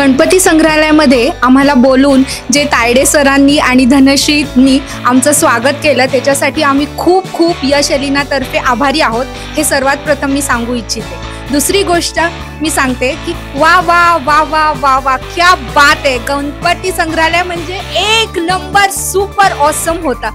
गणपती संग्रहालयामध्ये आम्हाला बोलून जे तायडे सरांनी आणि धनश्रीनी आमचं स्वागत केलं त्याच्यासाठी आम्ही खूप खूप यश एलिनातर्फे आभारी आहोत, हे सर्वात प्रथम मी सांगू इच्छिते। दुसरी गोष्ट मी सांगते की वा वा वा वा वा वा क्या बात आहे, गणपती संग्रहालय म्हणजे एक नंबर सुपर ऑसम होता।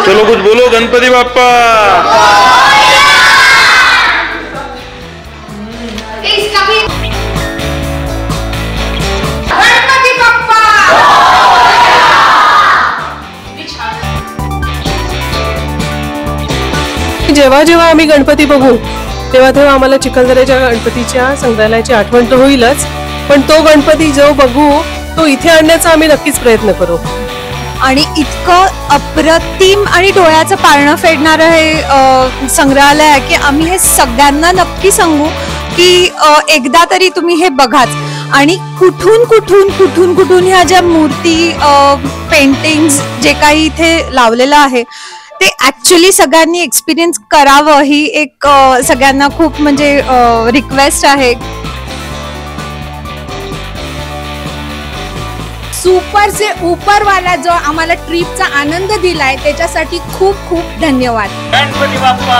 चलो कुछ बोलो गणपति बाप्पा। गणपती बाप्पा। जेव्हा जेव्हा आम्ही गणपती बघू तेव्हा तेव्हा आम्हाला चिखलदऱ्याच्या गणपतीच्या संग्रहालयाची आठवण तर होईलच, पण तो गणपती जो बघू तो इथे आणण्याचा आम्ही नक्कीच प्रयत्न करू। आणि इतकं अप्रतिम आणि डोळ्याचं पारणं फेडणारं हे संग्रहालय आहे की आम्ही हे सगळ्यांना नक्की सांगू की एकदा तरी तुम्ही हे बघाच। आणि कुठून कुठून कुठून कुठून ह्या ज्या मूर्ती पेंटिंग्स जे काही इथे लावलेलं आहे ते ऍक्च्युली सगळ्यांनी एक्सपिरियन्स करावं, ही एक सगळ्यांना खूप म्हणजे रिक्वेस्ट आहे। सुपर से ऊपर वाला जो आम्हाला ट्रिपचा आनंद दिलाय त्याच्यासाठी खूप खूप धन्यवाद। गणपति बाप्पा।